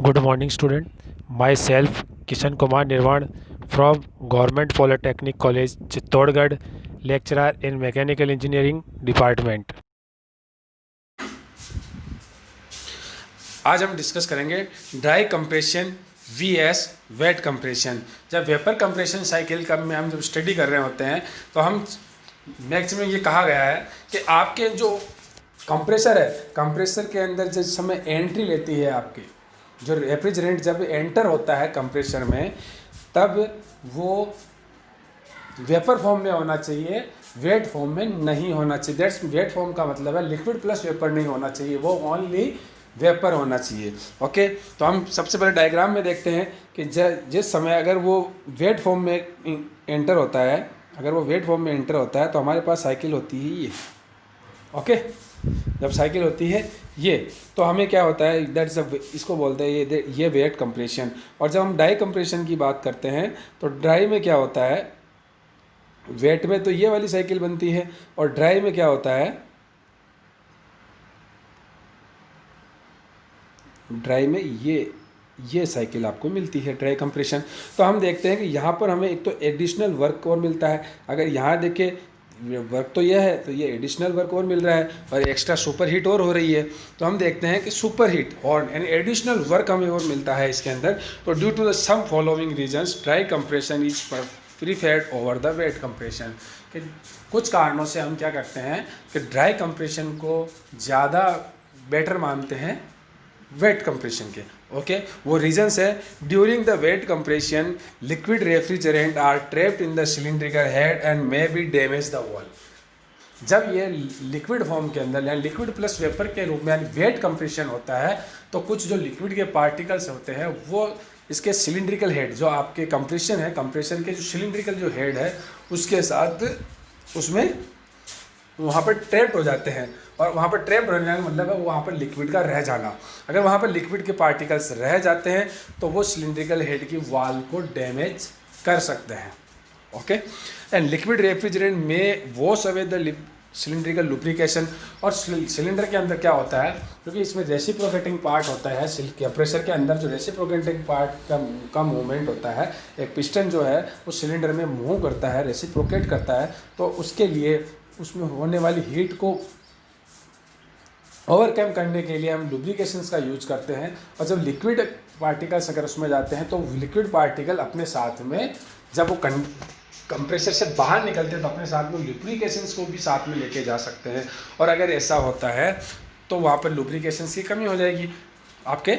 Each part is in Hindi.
Good morning, student. Myself, Kishan Kumar Nirvan from Government Polytechnic College, Chittorgarh, lecturer in Mechanical Engineering Department. आज हम डिस्कस करेंगे dry compression VS wet compression. जब वेपर कंप्रेशन साइकिल का में हम जब स्टडी कर रहे होते हैं तो हम मैक्सिमम ये कहा गया है कि आपके जो कंप्रेसर है, कंप्रेसर के अंदर जिस समय एंट्री लेती है आपकी जो रेफ्रिजरेंट जब एंटर होता है कंप्रेसर में, तब वो वेपर फॉर्म में होना चाहिए, वेट फॉर्म में नहीं होना चाहिए। दैट्स वेट फॉर्म का मतलब है लिक्विड प्लस वेपर नहीं होना चाहिए, वो ओनली वेपर होना चाहिए। ओके, तो हम सबसे पहले डायग्राम में देखते हैं कि जिस समय अगर वो वेट फॉर्म में एंटर होता है, अगर वो वेट फॉर्म में एंटर होता है तो हमारे पास साइकिल होती है ये। ओके, जब साइकिल होती है ये, तो हमें क्या होता है, दैट्स इसको बोलते हैं ये वेट कंप्रेशन। और जब हम ड्राई कंप्रेशन की बात करते हैं तो ड्राई में क्या होता है, वेट में तो ये वाली साइकिल बनती है और ड्राई में क्या होता है, ड्राई में ये साइकिल आपको मिलती है ड्राई कंप्रेशन। तो हम देखते हैं कि यहाँ पर हमें एक तो एडिशनल वर्क और मिलता है। अगर यहाँ देखें वर्क तो यह है, तो ये एडिशनल वर्क और मिल रहा है और एक्स्ट्रा सुपर हीट और हो रही है। तो हम देखते हैं कि सुपर हीट और यानी एडिशनल वर्क हमें और मिलता है इसके अंदर। तो due to the some following reasons dry compression is preferred over the wet compression. कि कुछ कारणों से हम क्या करते हैं कि ड्राई कंप्रेशन को ज़्यादा बेटर मानते हैं वेट कंप्रेशन के। ओके, वो रीजंस है, during the wet compression liquid refrigerant are trapped in the cylindrical head and may be damage the wall. जब ये लिक्विड फॉर्म के अंदर यानी लिक्विड प्लस वेपर के रूप में यानी वेट कंप्रेशन होता है तो कुछ जो लिक्विड के पार्टिकल्स होते हैं वो इसके सिलिंड्रिकल हेड, जो आपके कंप्रेशन है, कंप्रेशन के जो सिलिंड्रिकल जो हेड है उसके साथ उसमें वहाँ पर ट्रैप्ड हो जाते हैं। और वहाँ पर ट्रैप्ड होने का मतलब है वहाँ पर लिक्विड का रह जाना। अगर वहाँ पर लिक्विड के पार्टिकल्स रह जाते हैं तो वो सिलिंड्रिकल हेड की वॉल को डैमेज कर सकते हैं। ओके, एंड लिक्विड रेफ्रिजरेंट में wash away the cylindrical lubrication. और सिलेंडर के अंदर क्या होता है, क्योंकि इसमें रेसिप्रोकेटिंग पार्ट होता है, प्रेशर के अंदर जो रेसिप्रोकेटिंग पार्ट का मूवमेंट होता है, एक पिस्टन जो है वो सिलेंडर में मूव करता है, रेसिप्रोकेट करता है, तो उसके लिए उसमें होने वाली हीट को ओवरकम करने के लिए हम लुब्रिकेशंस का यूज करते हैं। और जब लिक्विड पार्टिकल्स अगर उसमें जाते हैं तो लिक्विड पार्टिकल अपने साथ में, जब वो कंप्रेसर से बाहर निकलते हैं तो अपने साथ में लुब्रिकेशंस को भी साथ में लेके जा सकते हैं। और अगर ऐसा होता है तो वहाँ पर लुब्रिकेशंस की कमी हो जाएगी आपके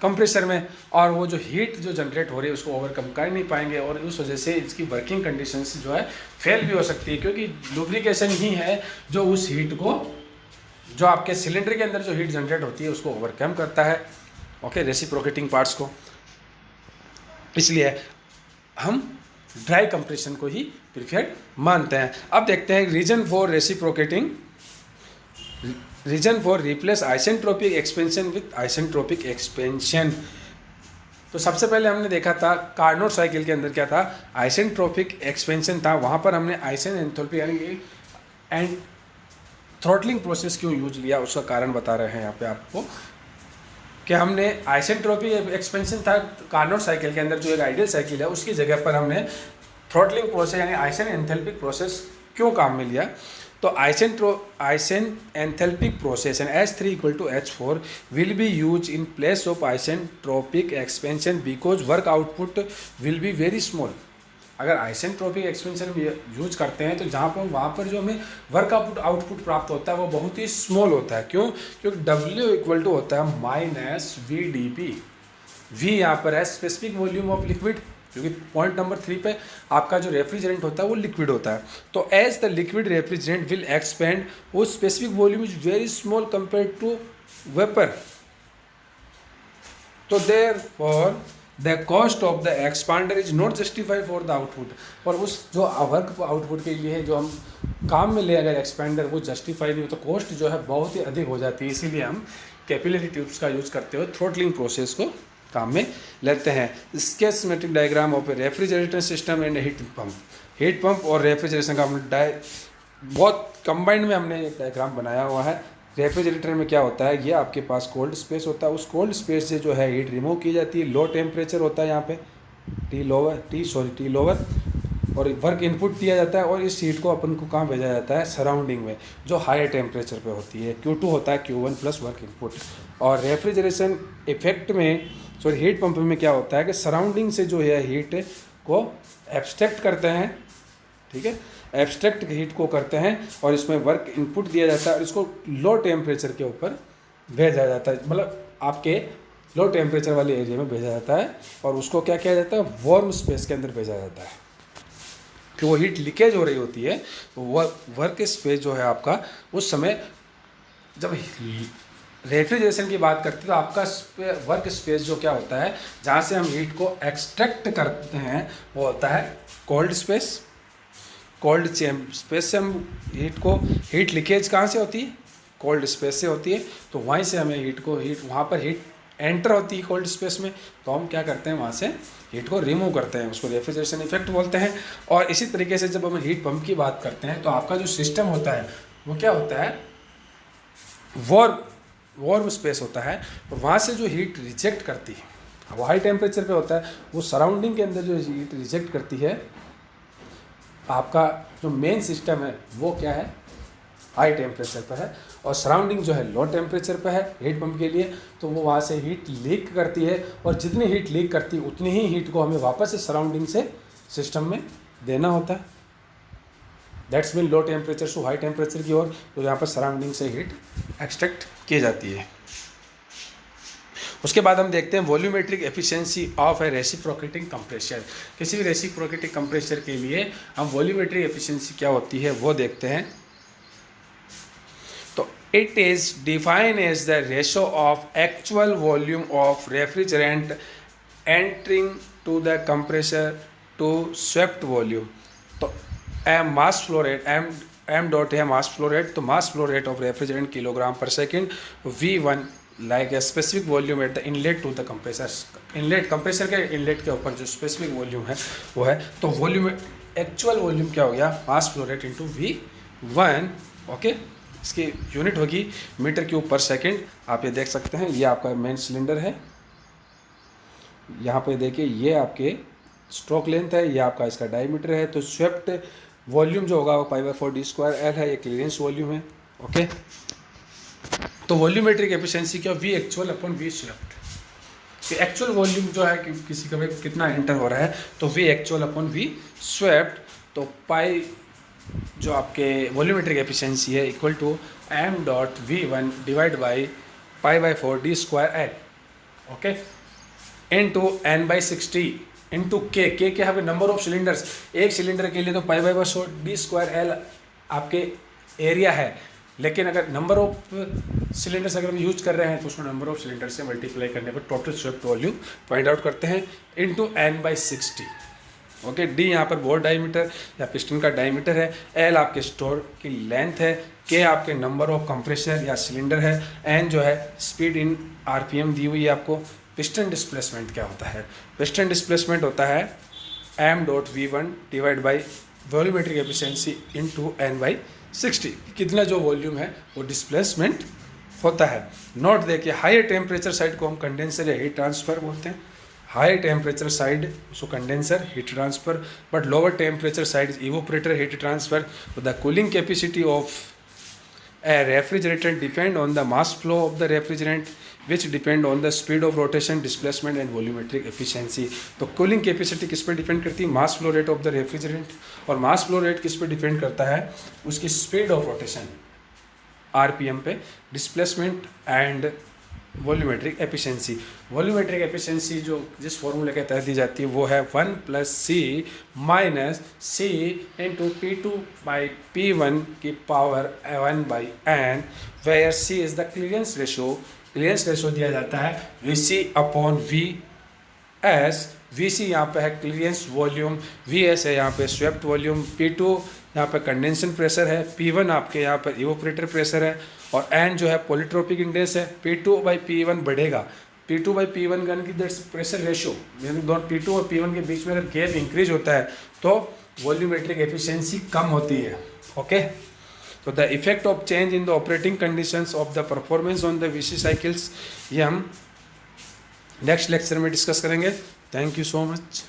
कंप्रेसर में, और वो जो हीट जो जनरेट हो रही है उसको ओवरकम कर नहीं पाएंगे और उस वजह से इसकी वर्किंग कंडीशंस जो है फेल भी हो सकती है, क्योंकि लुब्रिकेशन ही है जो उस हीट को, जो आपके सिलेंडर के अंदर जो हीट जनरेट होती है उसको ओवरकम करता है। ओके, रेसिप्रोकेटिंग पार्ट्स को। इसलिए हम ड्राई कंप्रेशन को ही प्रीफर्ड मानते हैं। अब देखते हैं reason for replace isentropic expansion with isentropic expansion. तो सबसे पहले हमने देखा था कार्नोट साइकिल के अंदर क्या था, आइसेंट्रोपिक एक्सपेंशन था। वहाँ पर हमने आइसेन एंथैल्पी यानी एंड थ्रॉटलिंग प्रोसेस क्यों यूज लिया उसका कारण बता रहे हैं यहाँ पे आपको, कि हमने आइसेंट्रोपिक एक्सपेंशन था कार्नोट साइकिल के अंदर जो एक आइडियल साइकिल है, उसकी जगह पर हमने थ्रॉटलिंग प्रोसेस यानी आइसेन एंथैल्पिक प्रोसेस क्यों काम में लिया। तो isenthalpic process and H3 = H4 will be use in place of isentropic expansion because work output will be very small. अगर आइसेंट्रोपिक एक्सपेंशन यूज करते हैं तो वहाँ पर जो हमें वर्क आउटपुट प्राप्त होता है वो बहुत ही स्मॉल होता है। क्यों? क्योंकि W = होता है -VdP। V यहाँ पर है स्पेसिफिक वॉल्यूम ऑफ लिक्विड, क्योंकि पॉइंट नंबर 3 पे आपका जो रेफ्रिजरेंट होता है वो लिक्विड होता है। तो as the liquid refrigerant will expand, वो specific volume is very small compare to vapour. तो therefore the cost of the expander is not justified for the output. और उस जो वर्क आउटपुट के लिए जो हम काम में ले अगर एक्सपेंडर वो जस्टिफाई नहीं हो तो कॉस्ट जो है बहुत ही अधिक हो जाती है। इसीलिए हम कैपिलरी ट्यूब्स का यूज करते हुए थ्रॉटलिंग प्रोसेस को काम में लेते हैं। Schematic diagram of A refrigerator system and heat pump और रेफ्रिजरेशन का बहुत कंबाइंड में हमने एक डायग्राम बनाया हुआ है। रेफ्रिजरेटर में क्या होता है, ये आपके पास कोल्ड स्पेस होता है, उस कोल्ड स्पेस से जो है हीट रिमूव की जाती है। लो टेम्परेचर होता है यहाँ पे टी लोअर, और वर्क इनपुट दिया जाता है और इस हीट को अपन को कहाँ भेजा जाता है, सराउंडिंग में जो हायर टेम्परेचर पे होती है। Q2 होता है Q1 प्लस वर्क इनपुट। और रेफ्रिजरेशन इफेक्ट में हीट पंप में क्या होता है कि सराउंडिंग से जो है हीट को एब्स्ट्रैक्ट करते हैं, ठीक है, एब्स्ट्रैक्ट हीट को करते हैं और इसमें वर्क इनपुट दिया जाता है और इसको लो टेम्परेचर के ऊपर भेजा जाता है, मतलब आपके लो टेम्परेचर वाले एरिया में भेजा जाता है और उसको क्या किया जाता है, वार्म स्पेस के अंदर भेजा जाता है। कि वो हीट लीकेज हो रही होती है, तो वर्क स्पेस जो है आपका उस समय जब रेफ्रिजरेशन की बात करते हैं तो आपका वर्क स्पेस जो क्या होता है, जहाँ से हम हीट को एक्सट्रैक्ट करते हैं, वो होता है कोल्ड स्पेस। कोल्ड स्पेस से हम हीट लीकेज कहाँ से होती है, कोल्ड स्पेस से होती है, तो वहीं से हमें वहाँ पर हीट एंटर होती है कोल्ड स्पेस में, तो हम क्या करते हैं, वहाँ से हीट को रिमूव करते हैं, उसको रेफ्रिजरेशन इफेक्ट बोलते हैं। और इसी तरीके से जब हम हीट पंप की बात करते हैं तो आपका जो सिस्टम होता है वो क्या होता है, वार्म स्पेस होता है, और वहाँ से जो हीट रिजेक्ट करती है वो हाई टेम्परेचर पे होता है, वो सराउंडिंग के अंदर जो हीट रिजेक्ट करती है, आपका जो मेन सिस्टम है वो क्या है, हाई टेम्परेचर पर है, और सराउंडिंग जो है लो टेम्परेचर पर है हीट पंप के लिए, तो वो वहाँ से हीट लीक करती है, और जितनी हीट लीक करती है उतनी ही हीट को हमें वापस से सराउंडिंग से सिस्टम में देना होता है। दैट्स मीन लो टेम्परेचर से हाई टेम्परेचर की ओर, तो यहाँ पर सराउंडिंग से हीट एक्सट्रैक्ट की जाती है। उसके बाद हम देखते हैं volumetric efficiency of A reciprocating compressor. किसी भी रेसिप्रोकेटिंग कंप्रेसर के लिए हम वॉल्यूमेट्रिक एफिशिएंसी क्या होती है वो देखते हैं। तो it is defined as the ratio of actual volume of refrigerant entering to the compressor to swept volume. तो mass flow rate M dot है मास फ्लो रेट, तो mass flow rate of refrigerant kilogram per second, V1 like a specific volume at the inlet to the compressor. Inlet compressor के इनलेट के ऊपर जो स्पेसिफिक वॉल्यूम है वो है, तो वॉल्यूम एक्चुअल वॉल्यूम क्या हो गया, मास flow rate into V1। Okay, इसकी यूनिट होगी मीटर क्यूब पर सेकेंड। आप ये देख सकते हैं, ये आपका मेन सिलेंडर है, यहाँ पे देखिए ये आपके स्ट्रोक लेंथ है, ये आपका इसका डायमीटर है। तो स्वेप्ट वॉल्यूम जो होगा वो π/4d²L है, ये क्लियरेंस वॉल्यूम है। ओके, तो वॉल्यूमेट्रिक एफिशिएंसी क्या, V actual upon V swept. Actual volume जो है कि किसी का कितना एंटर हो रहा है, तो V actual upon V swept, तो पाई जो आपके वॉल्यूमेट्रिक एफिशिएंसी है equal to m.V1 divide by π/4d²L। Okay, into n/60 into के क्या है, नंबर ऑफ सिलेंडर्स। एक सिलेंडर के लिए तो π/4d²L आपके एरिया है, लेकिन अगर नंबर ऑफ सिलेंडर्स अगर हम यूज कर रहे हैं तो उसमें नंबर ऑफ सिलेंडर से मल्टीप्लाई करने पर total swept volume find out करते हैं, इंटू n/60। ओके, डी यहाँ पर बोर डायमीटर या पिस्टन का डायमीटर है, एल आपके स्टोर की लेंथ है, के आपके नंबर ऑफ कंप्रेसर या सिलेंडर है, एन जो है स्पीड इन आरपीएम दी हुई है आपको। पिस्टन डिस्प्लेसमेंट क्या होता है, पिस्टन डिस्प्लेसमेंट होता है m.V1 divide by volumetric efficiency into n/60। कितना जो वॉल्यूम है वो डिस्प्लेसमेंट होता है। नोट देखिए, हायर टेम्परेचर साइड को हम कंडेंसर या हीट ट्रांसफर बोलते हैं, हाई टेम्परेचर साइड उसको condenser heat transfer, but lower temperature side is evaporator heat transfer. The cooling capacity of a refrigerant depend on the mass flow of the refrigerant which depend on the speed of rotation, displacement and volumetric efficiency। तो कूलिंग कैपेसिटी किस पर डिपेंड करती है, mass flow rate of the refrigerant, और मास फ्लो रेट किस पर डिपेंड करता है, उसकी स्पीड ऑफ रोटेशन आरपीएम पे, displacement and volumetric efficiency. Volumetric efficiency जो जिस फॉर्मूले के तहत दी जाती है वो है 1+C minus C into P2/P1 की power 1/n, where C is the clearance ratio. Clearance ratio दिया जाता है VC अपॉन VS। VC यहाँ पे है क्लियरेंस वॉल्यूम, VS है यहाँ पे स्वेप्ट वॉल्यूम, P2 यहाँ पे कंडेंसन प्रेशर है, P1 आपके यहाँ पर इवोपरेटर प्रेशर है, और N जो है पॉलीट्रोपिक इंडेक्स है। P2/P1 बढ़ेगा, P2/P1 यानी कि दैट्स प्रेशर रेशो, यानी दोनों P2 और P1 के बीच में अगर गैप इंक्रीज होता है तो वॉल्यूमेट्रिक एफिशिएंसी कम होती है। ओके, तो the effect of change in the operating conditions of the performance on the VC cycles, ये हम नेक्स्ट लेक्चर में डिस्कस करेंगे। Thank you so much.